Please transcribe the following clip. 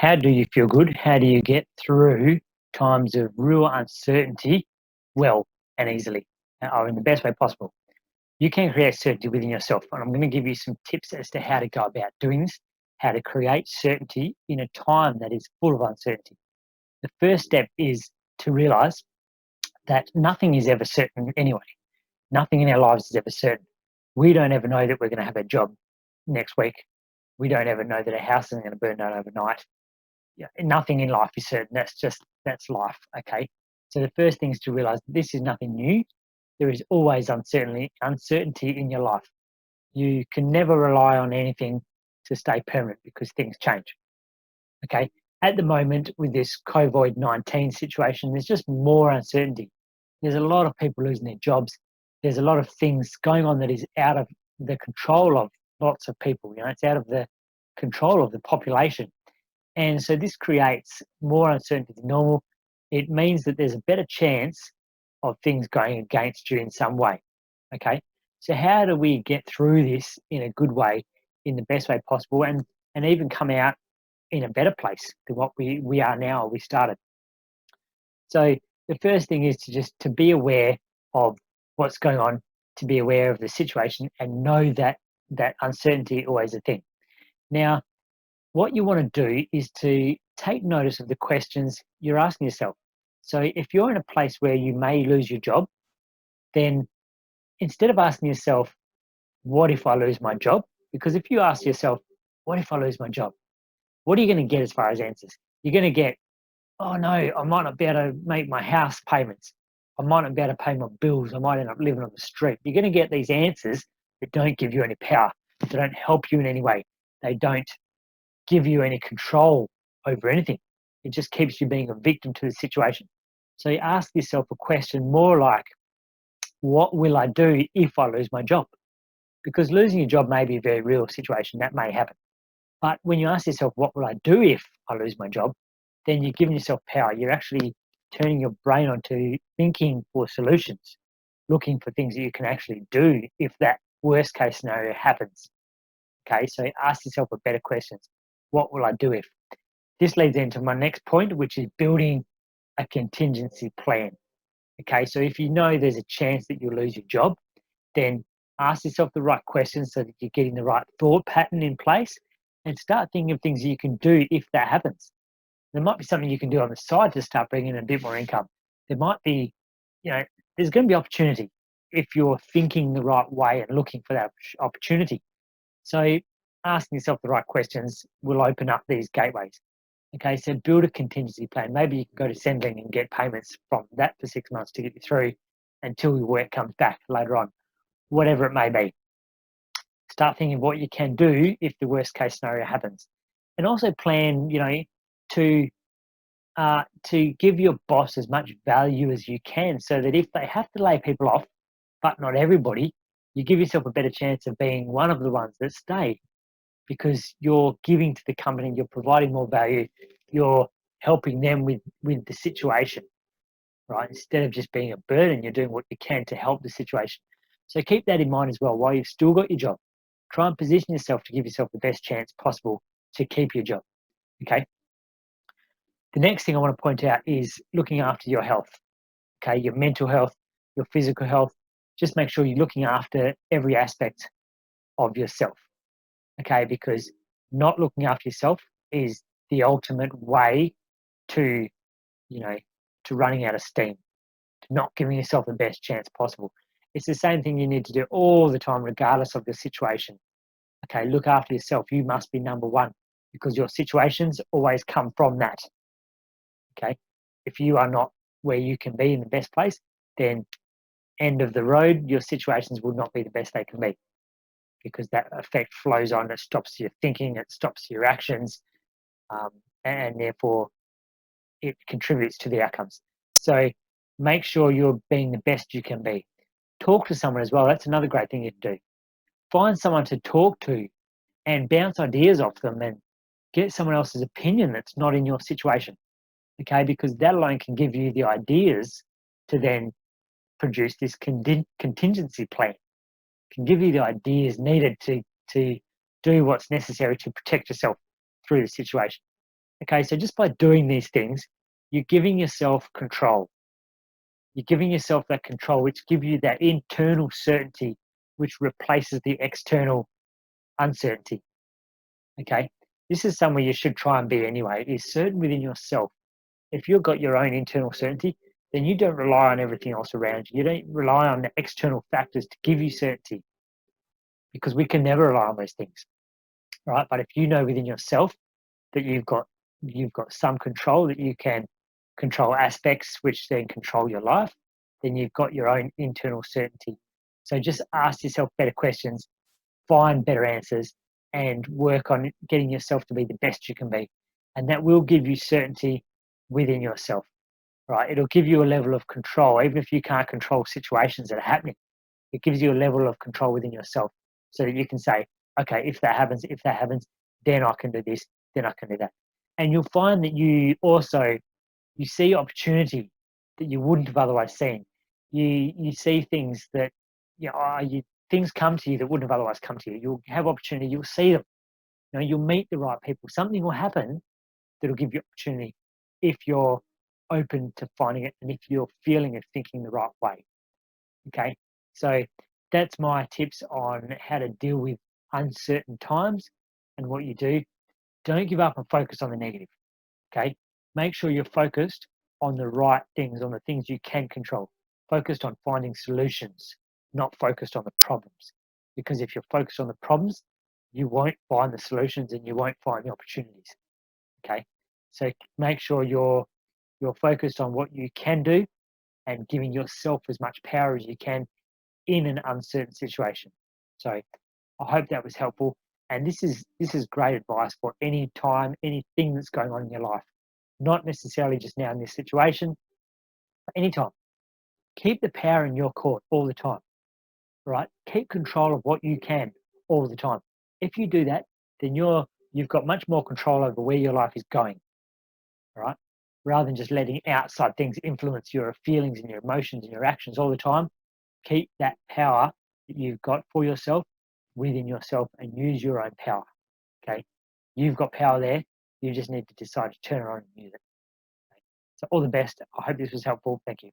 How do you feel good? How do you get through times of real uncertainty well and easily, or in the best way possible? You can create certainty within yourself, and I'm going to give you some tips as to how to go about doing this, how to create certainty in a time that is full of uncertainty. The first step is to realize that nothing is ever certain anyway. Nothing in our lives is ever certain. We don't ever know that we're going to have a job next week. We don't ever know that a house isn't going to burn down overnight. Yeah, nothing in life is certain. That's life. Okay. So the first thing is to realize this is nothing new. There is always uncertainty in your life. You can never rely on anything to stay permanent because things change. Okay. At the moment, with this COVID-19 situation, there's just more uncertainty. There's a lot of people losing their jobs. There's a lot of things going on that is out of the control of lots of people. It's out of the control of the population. And so this creates more uncertainty than normal. It means that there's a better chance of things going against you in some way. Okay. So how do we get through this in a good way, in the best way possible, and even come out in a better place than what we are now or we started? So the first thing is to be aware of what's going on, to be aware of the situation, and know that uncertainty is always a thing. Now, what you want to do is to take notice of the questions you're asking yourself. So if you're in a place where you may lose your job, then instead of asking yourself, what if I lose my job? Because if you ask yourself, what if I lose my job? What are you going to get as far as answers? You're going to get, oh no, I might not be able to make my house payments. I might not be able to pay my bills. I might end up living on the street. You're going to get these answers that don't give you any power. They don't help you in any way. They don't give you any control over anything. It just keeps you being a victim to the situation. So you ask yourself a question more like, what will I do if I lose my job? Because losing your job may be a very real situation. That may happen. But when you ask yourself, what will I do if I lose my job? Then you're giving yourself power. You're actually turning your brain onto thinking for solutions, looking for things that you can actually do if that worst case scenario happens. Okay, so ask yourself a better questions. What will I do if? This leads into my next point, which is building a contingency plan. Okay, so if you know there's a chance that you'll lose your job, then ask yourself the right questions so that you're getting the right thought pattern in place and start thinking of things that you can do if that happens. There might be something you can do on the side to start bringing in a bit more income. There might be, there's going to be opportunity if you're thinking the right way and looking for that opportunity. So asking yourself the right questions will open up these gateways. Okay, so build a contingency plan. Maybe you can go to Sendling and get payments from that for 6 months to get you through until your work comes back later on, whatever it may be. Start thinking of what you can do if the worst case scenario happens. And also plan, to give your boss as much value as you can so that if they have to lay people off, but not everybody, you give yourself a better chance of being one of the ones that stay because you're giving to the company, you're providing more value, you're helping them with the situation, right? Instead of just being a burden, you're doing what you can to help the situation. So keep that in mind as well while you've still got your job. Try and position yourself to give yourself the best chance possible to keep your job, okay? The next thing I want to point out is looking after your health, okay? Your mental health, your physical health. Just make sure you're looking after every aspect of yourself, okay? Because not looking after yourself is the ultimate way to, to running out of steam, to not giving yourself the best chance possible. It's the same thing you need to do all the time, regardless of the situation. Okay, look after yourself. You must be number one because your situations always come from that. Okay, if you are not where you can be in the best place, then end of the road, your situations will not be the best they can be because that effect flows on. It stops your thinking, it stops your actions, and therefore it contributes to the outcomes. So make sure you're being the best you can be. Talk to someone as well. That's another great thing you can do. Find someone to talk to and bounce ideas off them and get someone else's opinion that's not in your situation, okay? Because that alone can give you the ideas to then produce this contingency plan, can give you the ideas needed to do what's necessary to protect yourself through the situation. Okay, so just by doing these things, you're giving yourself control. You're giving yourself that control, which gives you that internal certainty, which replaces the external uncertainty. Okay, this is somewhere you should try and be anyway, is certain within yourself. If you've got your own internal certainty, then you don't rely on everything else around you. You don't rely on the external factors to give you certainty, because we can never rely on those things, right? But if you know within yourself that you've got some control, that you can control aspects which then control your life, then you've got your own internal certainty. So just ask yourself better questions, find better answers, and work on getting yourself to be the best you can be. And that will give you certainty within yourself, right? It'll give you a level of control, even if you can't control situations that are happening. It gives you a level of control within yourself so that you can say, okay, if that happens, then I can do this, then I can do that. And you'll find that you see opportunity that you wouldn't have otherwise seen. You see things that things come to you that wouldn't have otherwise come to you. You'll have opportunity, you'll see them. You'll meet the right people. Something will happen that'll give you opportunity if you're open to finding it and if you're feeling and thinking the right way. Okay, so that's my tips on how to deal with uncertain times and what you do. Don't give up and focus on the negative. Okay, make sure you're focused on the right things, on the things you can control, focused on finding solutions, not focused on the problems. Because if you're focused on the problems, you won't find the solutions and you won't find the opportunities. Okay, so make sure you're focused on what you can do and giving yourself as much power as you can in an uncertain situation. So I hope that was helpful. And this is great advice for any time, anything that's going on in your life. Not necessarily just now in this situation, but anytime. Keep the power in your court all the time. Right? Keep control of what you can all the time. If you do that, then you've got much more control over where your life is going. Right? Rather than just letting outside things influence your feelings and your emotions and your actions all the time, keep that power that you've got for yourself within yourself and use your own power. Okay. You've got power there. You just need to decide to turn it on and use it. Okay? So all the best. I hope this was helpful. Thank you.